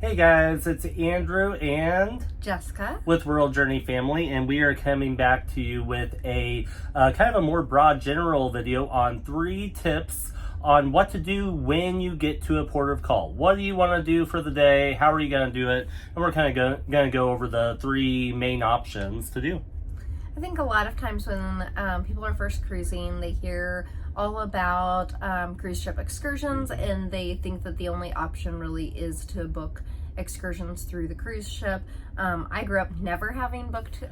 Hey guys, it's Andrew and Jessica with World Journey Family, and we are coming back to you with a kind of a more broad general video on 3 tips on what to do when you get to a port of call. What do you want to do for the day? How are you going to do it? And we're kind of going to go over the 3 main options to do. I think a lot of times when people are first cruising, they hear all about cruise ship excursions, and they think that the only option really is to book excursions through the cruise ship. I grew up never having booked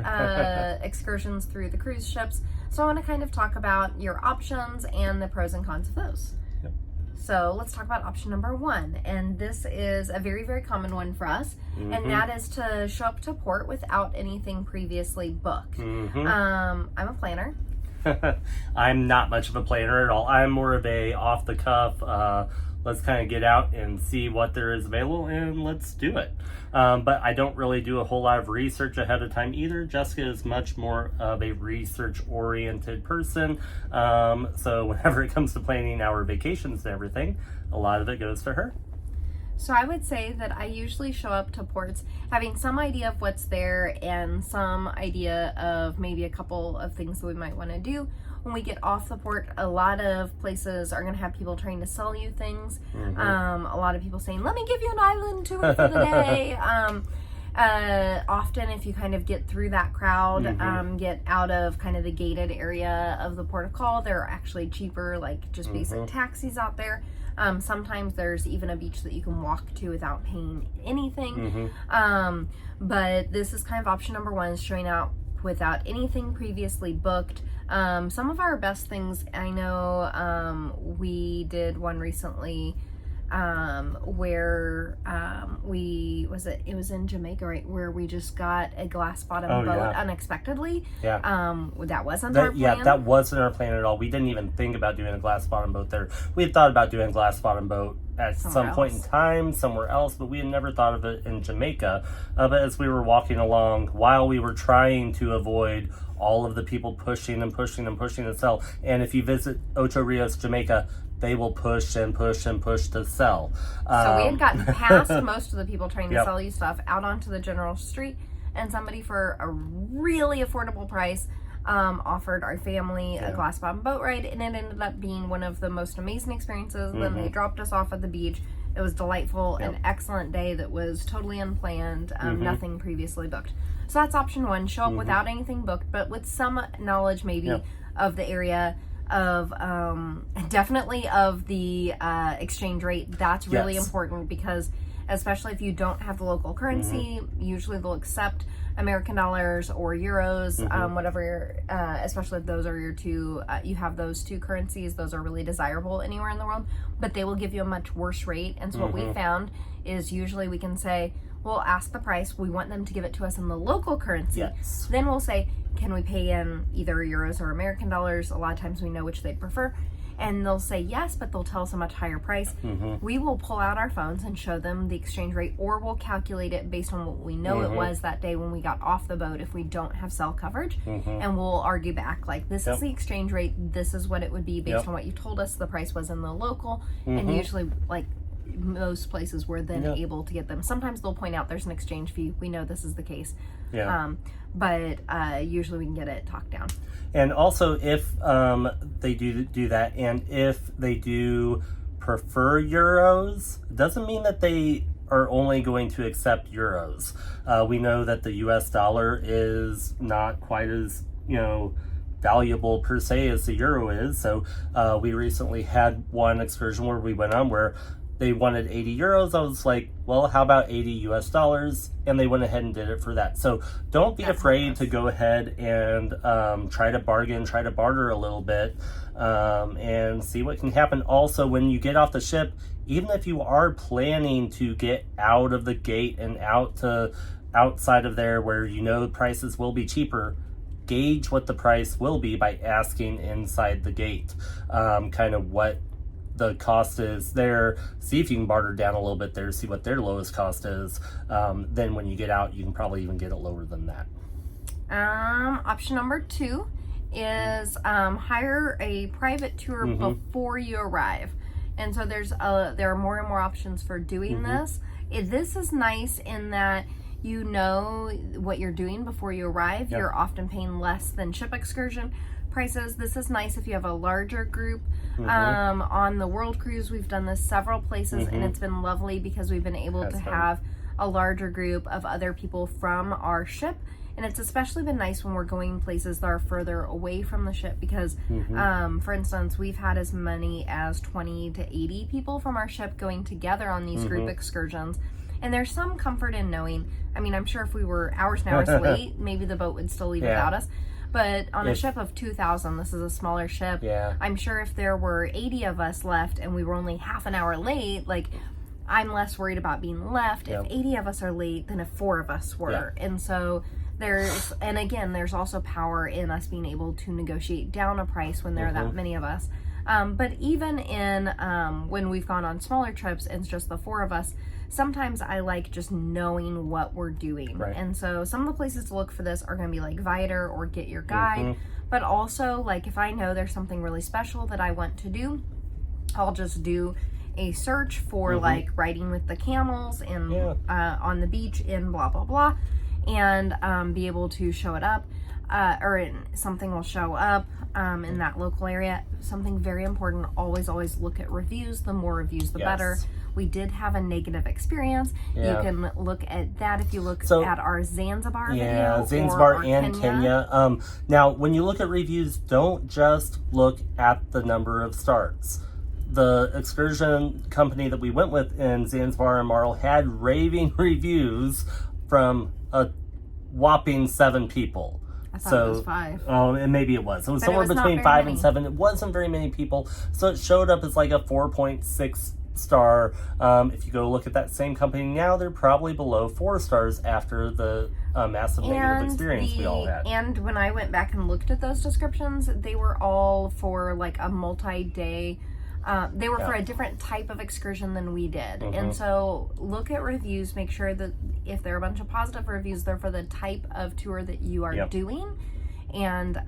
excursions through the cruise ships, so I want to kind of talk about your options and the pros and cons of those. Yep. So let's talk about option number 1, and this is a very, very common one for us, and that is to show up to port without anything previously booked. I'm a planner. I'm not much of a planner at all. I'm more of a off the cuff, let's kind of get out and see what there is available and let's do it. But I don't really do a whole lot of research ahead of time either. Jessica is much more of a research oriented person. So whenever it comes to planning our vacations and everything, a lot of it goes to her. So I would say that I usually show up to ports having some idea of what's there and some idea of maybe a couple of things that we might want to do. When we get off the port, a lot of places are going to have people trying to sell you things. A lot of people saying, let me give you an island tour for the day. Often if you kind of get through that crowd, get out of kind of the gated area of the port of call, there are actually cheaper, like just basic taxis out there. Sometimes there's even a beach that you can walk to without paying anything. But this is kind of option number 1, is showing out without anything previously booked. Some of our best things, I know we did one recently where it was in Jamaica, right, where we just got a glass bottom boat unexpectedly. That wasn't our plan. Yeah, that wasn't our plan at all. We didn't even think about doing a glass bottom boat there. We had thought about doing a glass bottom boat at some point in time somewhere else, but we had never thought of it in Jamaica. But as we were walking along, while we were trying to avoid all of the people pushing to sell, and if you visit Ocho Rios, Jamaica, they will push and push and push to sell. So we had gotten past most of the people trying to sell you stuff out onto the general street, and somebody for a really affordable price offered our family a glass bottom boat ride, and it ended up being one of the most amazing experiences. Then they dropped us off at the beach. It was delightful, an excellent day that was totally unplanned, nothing previously booked. So that's option 1, show up without anything booked, but with some knowledge maybe of the area, of definitely of the exchange rate. That's really important, because especially if you don't have the local currency, usually they'll accept American dollars or euros, whatever, especially if those are your two, you have those 2 currencies, those are really desirable anywhere in the world, but they will give you a much worse rate. And so what we found is usually we can say, we'll ask the price, we want them to give it to us in the local currency. Then we'll say, can we pay in either euros or American dollars? A lot of times we know which they'd prefer. And they'll say yes, but they'll tell us a much higher price. We will pull out our phones and show them the exchange rate, or we'll calculate it based on what we know it was that day when we got off the boat if we don't have cell coverage. And we'll argue back, like, this is the exchange rate, this is what it would be based on what you told us the price was in the local. And usually, like, most places we're then able to get them. Sometimes they'll point out there's an exchange fee. We know this is the case. But usually we can get it talked down. And also, if they do that, and if they do prefer euros, it doesn't mean that they are only going to accept euros. We know that the US dollar is not quite as, valuable per se as the euro is. So we recently had one excursion where we went on where they wanted 80 euros. I was like, well, how about 80 US dollars? And they went ahead and did it for that. So don't be afraid to go ahead and try to bargain, try to barter a little bit, and see what can happen. Also, when you get off the ship, even if you are planning to get out of the gate and out to outside of there where prices will be cheaper, gauge what the price will be by asking inside the gate, kind of what the cost is there. See if you can barter down a little bit there, see what their lowest cost is. Then when you get out, you can probably even get it lower than that. Option number 2 is hire a private tour before you arrive. And so there are more and more options for doing this. This is nice in that you know what you're doing before you arrive. You're often paying less than ship excursion prices. This is nice if you have a larger group. On the World Cruise, we've done this several places, and it's been lovely because we've been able to have a larger group of other people from our ship. And it's especially been nice when we're going places that are further away from the ship because, for instance, we've had as many as 20 to 80 people from our ship going together on these group excursions. And there's some comfort in knowing, I mean, I'm sure if we were hours and hours late, maybe the boat would still leave without us. But on a ship of 2,000, this is a smaller ship. I'm sure if there were 80 of us left and we were only half an hour late, like, I'm less worried about being left if 80 of us are late than if 4 of us were. And so there's also power in us being able to negotiate down a price when there are that many of us. But even in when we've gone on smaller trips and it's just the 4 of us, sometimes I like just knowing what we're doing. And so some of the places to look for this are going to be like Vider or Get Your Guide. But also, like, if I know there's something really special that I want to do, I'll just do a search for like riding with the camels and on the beach in blah blah blah, and be able to show it up, or something will show up in that local area. Something very important, always look at reviews. The more reviews, the better. We did have a negative experience. You can look at that if you look at our Zanzibar video. Yeah, Zanzibar and Kenya. Now, when you look at reviews, don't just look at the number of stars. The excursion company that we went with in Zanzibar and Marl had raving reviews from a whopping 7 people. I thought it was 5. Oh, and maybe it was. It was somewhere between 5 many. and 7. It wasn't very many people. So it showed up as like a 4.6 star. If you go look at that same company now, they're probably below 4 stars after the massive negative experience we all had. And when I went back and looked at those descriptions, they were all for like a multi-day. They were for a different type of excursion than we did. And so look at reviews, make sure that if there are a bunch of positive reviews, they're for the type of tour that you are doing. And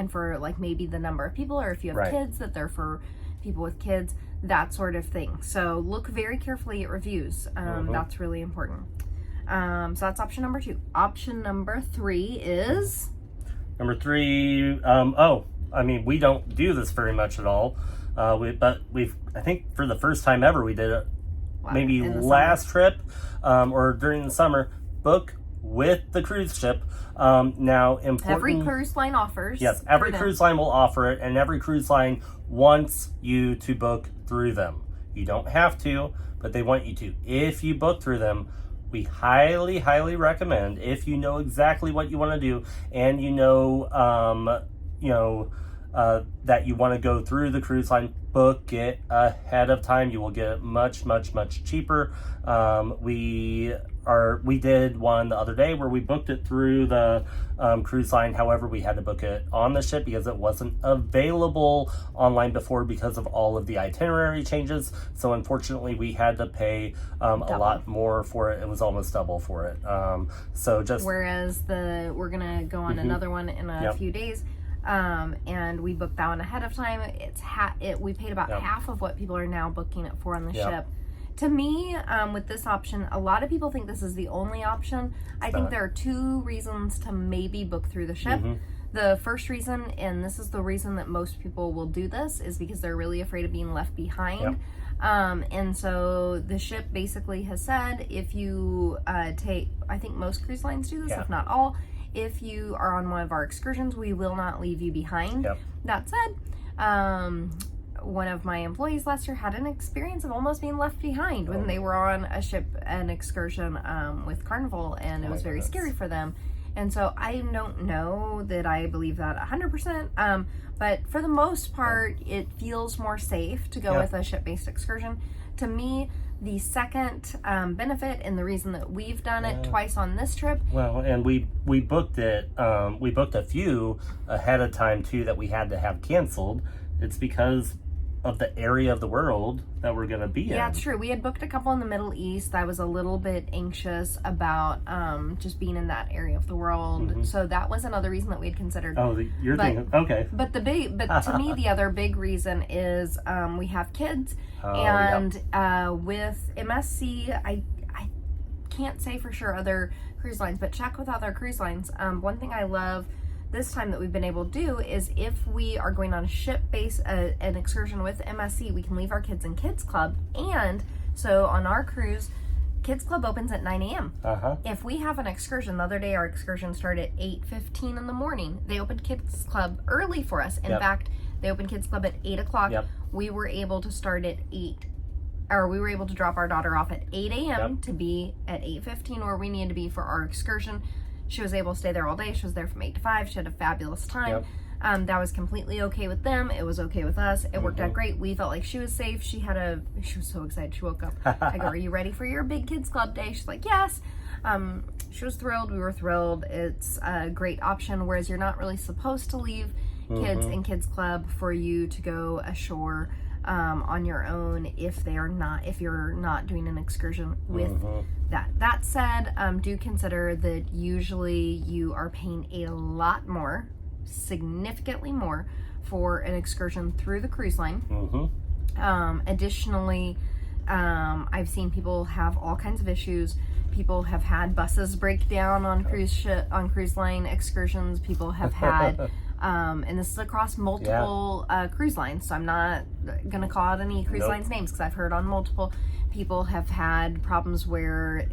for like maybe the number of people, or if you have kids, that they're for people with kids, that sort of thing. So look very carefully at reviews. That's really important. So that's option number 2. Option number 3 is? Number 3, I mean, we don't do this very much at all. But I think for the first time ever, we did it maybe last trip, or during the summer, book with the cruise ship. Now, important. Every cruise line offers. Yes, every cruise line will offer it, and every cruise line wants you to book through them. You don't have to, but they want you to. If you book through them, we highly, highly recommend, if you know exactly what you want to do, and you know, that you want to go through the cruise line, book it ahead of time. You will get it much, much, much cheaper. We did one the other day where we booked it through the cruise line. However, we had to book it on the ship because it wasn't available online before because of all of the itinerary changes. So unfortunately, we had to pay a lot more for it. It was almost double for it. Whereas we're gonna go on another one in a few days. And we booked that one ahead of time. We paid about half of what people are now booking it for on the ship. To me, with this option, a lot of people think this is the only option. I think there are 2 reasons to maybe book through the ship. The first reason, and this is the reason that most people will do this, is because they're really afraid of being left behind. And so the ship basically has said, if you I think most cruise lines do this, if not all, if you are on one of our excursions, we will not leave you behind. That said, one of my employees last year had an experience of almost being left behind when they were on an excursion with Carnival, and it was very scary for them. And so I don't know that I believe that 100%, but for the most part, it feels more safe to go with a ship-based excursion. To me, the second benefit, and the reason that we've done it twice on this trip. Well, and we booked it, we booked a few ahead of time too that we had to have canceled. It's because of the area of the world that we're going to be in. Yeah, it's true. We had booked a couple in the Middle East. I was a little bit anxious about just being in that area of the world. So that was another reason that we had considered. Oh, you're thinking, okay. But to me, the other big reason is we have kids. With MSC, I can't say for sure other cruise lines, but check with other cruise lines. One thing I love this time that we've been able to do is if we are going on a ship base, an excursion with MSC, we can leave our kids in Kids Club. And so on our cruise, Kids Club opens at 9 a.m. If we have an excursion, the other day our excursion started at 8:15 in the morning. They opened Kids Club early for us. In fact, they opened Kids Club at 8 o'clock. We were able to start at 8, or we were able to drop our daughter off at 8 a.m. to be at 8:15 where we needed to be for our excursion. She was able to stay there all day. She was there from 8 to 5. She had a fabulous time. That was completely okay with them. It was okay with us. It worked out great. We felt like she was safe. She was so excited. She woke up. I go, "Are you ready for your big Kids Club day?" She's like, "Yes." She was thrilled. We were thrilled. It's a great option, whereas you're not really supposed to leave kids in Kids Club for you to go ashore on your own if you're not doing an excursion with that. That said, do consider that usually you are paying a lot more, significantly more, for an excursion through the cruise line. Additionally, I've seen people have all kinds of issues. People have had buses break down on cruise line excursions. People have had and this is across multiple cruise lines, so I'm not gonna call out any cruise lines names because I've heard on multiple people have had problems where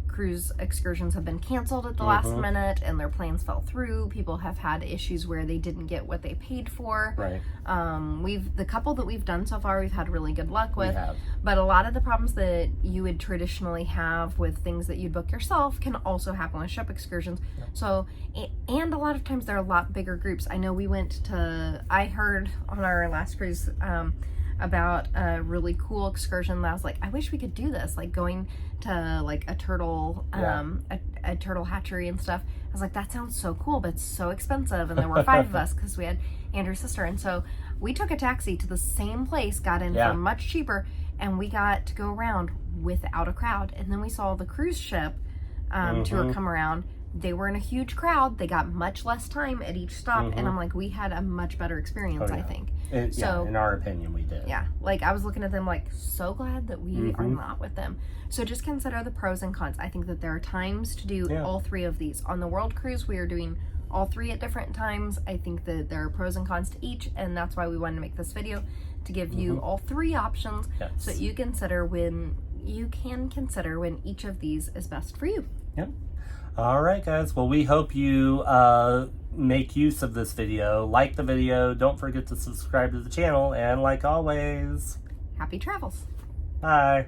cruise excursions have been canceled at the last minute and their plans fell through. People have had issues where they didn't get what they paid for. The couple that we've done so far, we've had really good luck with. But a lot of the problems that you would traditionally have with things that you'd book yourself can also happen with ship excursions. So, and a lot of times they're a lot bigger groups. I know I heard on our last cruise about a really cool excursion that I was like, I wish we could do this, like going to like a turtle a turtle hatchery and stuff. I was like, that sounds so cool, but it's so expensive. And there were 5 of us because we had Andrew's sister, and so we took a taxi to the same place, got in for much cheaper, and we got to go around without a crowd. And then we saw the cruise ship tour come around. They were in a huge crowd. They got much less time at each stop. And I'm like, we had a much better experience, I think. So in our opinion, we did. Yeah. Like, I was looking at them like, so glad that we are not with them. So just consider the pros and cons. I think that there are times to do all 3 of these. On the World Cruise, we are doing all 3 at different times. I think that there are pros and cons to each, and that's why we wanted to make this video, to give you all 3 options so that you can consider when each of these is best for you. All right, guys. Well, we hope you make use of this video. Like the video. Don't forget to subscribe to the channel. And like always, happy travels. Bye.